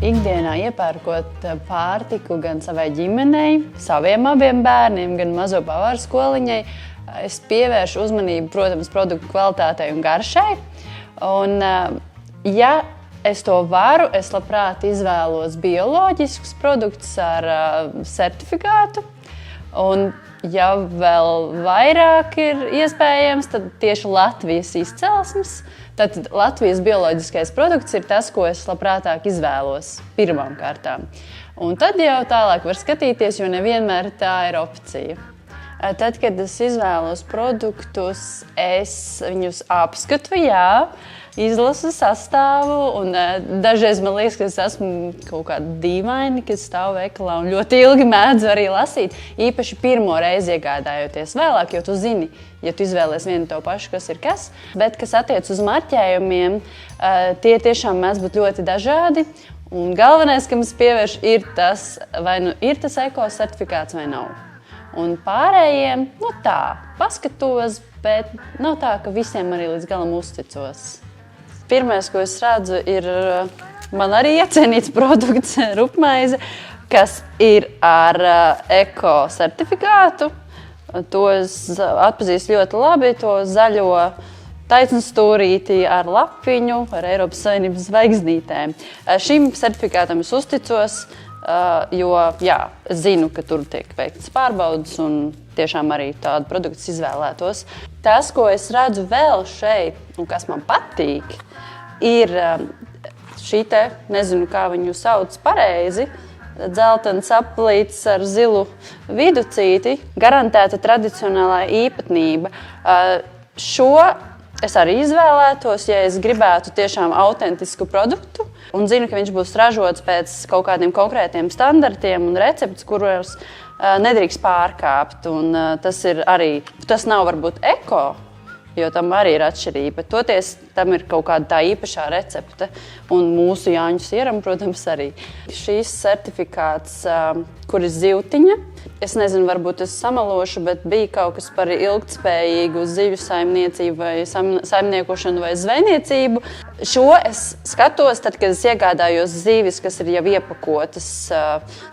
ikdienā iepērkot pārtiku gan savai ģimenei, saviem abiem bērniem, gan mazo pavāru skoliņai, es pievēršu uzmanību, protams, produktu kvalitātei un garšai. Un, ja es to varu, es labprāt izvēlos bioloģiskus produktus ar certifikātu. Un, ja vēl vairāk ir iespējams, tad tieši Latvijas izcelsmes. Tad Latvijas bioloģiskais produkts ir tas, ko es labprātāk izvēlos pirmām kārtām. Un tad jau tālāk var skatīties, jo nevienmēr tā ir opcija. Tad, kad es izvēlos produktus, es viņus apskatu, izlasu sastāvu, un dažreiz man liekas, ka es esmu kaut kāda dīvaini, kad stāvu veikalā un ļoti ilgi mēdzu arī lasīt, īpaši pirmo reizi iegādājoties vēlāk, jo tu zini, ja tu izvēlies vienu to pašu, kas ir kas. Bet, kas attiec uz marķējumiem, tie tiešām mēdz būt ļoti dažādi, un galvenais, kam es pievēršu, ir tas, vai nu ir tas eko certifikāts vai nav. Un pārējiem, paskatos, bet nav tā, ka visiem arī līdz galam uzticos. Pirmais, ko es redzu, ir man arī iecienīts produkts rupmaize, kas ir ar eko certifikātu. To es atpazīstu ļoti labi, to zaļo taisnstūrīti ar lapiņu, ar Eiropas Savienības zvaigznītēm. Šim certifikātam es uzticos, jo es zinu, ka tur tiek veiktas pārbaudes un tiešām arī tādu produktu izvēlētos. Tas, ko es redzu vēl šeit un kas man patīk, ir šī te, nezinu, kā viņu sauc pareizi, dzeltens aplīts ar zilu viducīti, garantēta tradicionālā īpatnība. Šo es arī izvēlētos, ja es gribētu tiešām autentisku produktu un zinu, ka viņš būs ražots pēc kaut kādiem konkrētiem standartiem un recepts, kuros nedrīkst pārkāpt. Un tas nav varbūt eko, jo tam arī ir atšķirība. Toties tam ir kaut kāda tā īpašā recepte, un mūsu Jāņu sieram, protams, arī. Šīs certifikāts, kur ir zivtiņa, es nezinu, varbūt es samalošu, bet bija kaut kas par ilgtspējīgu zivju saimniecību vai saimniekošanu vai zvejniecību. Šo es skatos tad, kad es iegādājos zivis, kas ir jau iepakotas,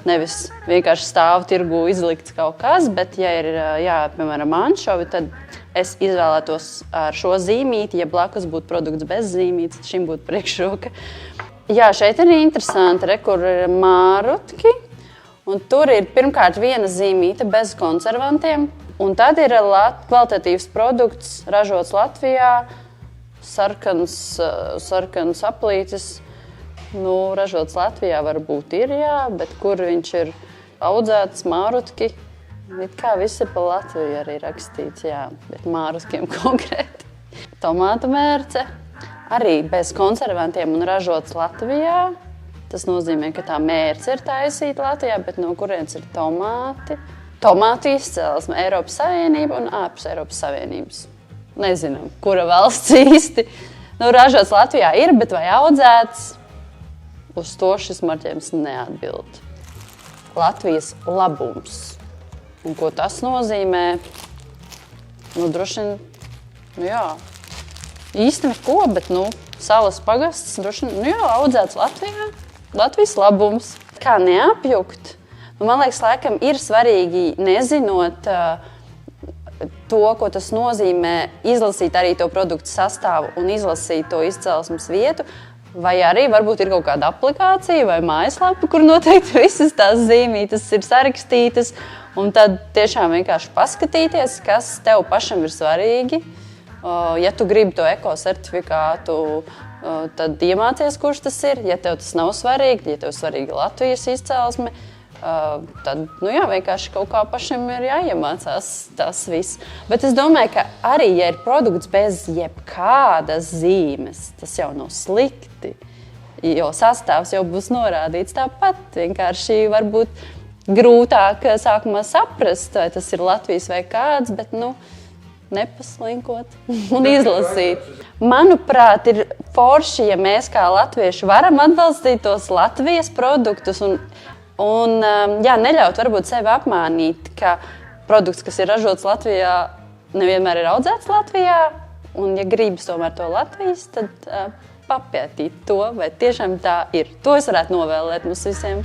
nevis vienkārši stāv tirgū izlikts kaut kas, bet ja ir, piemēram, anšovi, tad es izvēlētos ar šo zīmīti, ja blakus būtu produkts bez zīmītes, šim būtu priekšroka. Jā, šeit ir interesanti, kur ir mārutki, un tur ir pirmkārt viena zīmīte bez konservantiem, un tad ir kvalitatīvs produkts, ražots Latvijā, sarkans aplītis. Ražots Latvijā varbūt ir, bet kur viņš ir audzēts mārutki, it kā viss ir pa Latviju arī rakstīts, bet mārutkiem konkrēti. Tomātu mērce arī bez konservantiem un ražots Latvijā. Tas nozīmē, ka tā mērce ir taisīta Latvijā, bet no kurienes ir tomāti. Tomātu izcelsme Eiropas Savienība un ārpus Eiropas Savienības. Nezinām, kura valsts īsti. Ražots Latvijā ir, bet vai audzēts? Uz to šis marķējums neatbild. Latvijas labums. Un ko tas nozīmē? Droši vien, īsti neko, bet, salas pagasts, droši vien, audzēts Latvijā. Latvijas labums. Kā neapjukt? Man liekas, laikam ir svarīgi, nezinot to, ko tas nozīmē, izlasīt arī to produktu sastāvu un izlasīt to izcelsmes vietu, vai arī varbūt ir kaut kāda aplikācija vai mājaslapa, kur noteikti visas tās zīmītes ir sarakstītas, un tad tiešām vienkārši paskatīties, kas tev pašam ir svarīgi. Ja tu gribi to eko certifikātu, tad iemācies, kurš tas ir. Ja tev tas nav svarīgi, ja tev svarīga Latvijas izcelsme, tad vienkārši kaut kā pašam ir jāiemācās tas viss. Bet es domāju, ka arī, ja ir produkts bez jebkādas zīmes, tas jau nav slikti, jo sastāvs jau būs norādīts tāpat. Vienkārši varbūt grūtāk sākumā saprast, vai tas ir Latvijas vai kāds, bet nepaslinkot un izlasīt. Manuprāt, ir forši, ja mēs kā latvieši varam atbalstīt tos Latvijas produktus un neļaut varbūt sevi apmānīt, ka produkts, kas ir ražots Latvijā, nevienmēr ir audzēts Latvijā, un ja gribas tomēr to Latvijas, tad papētīt to, vai tiešām tā ir. To es varētu novēlēt mums visiem.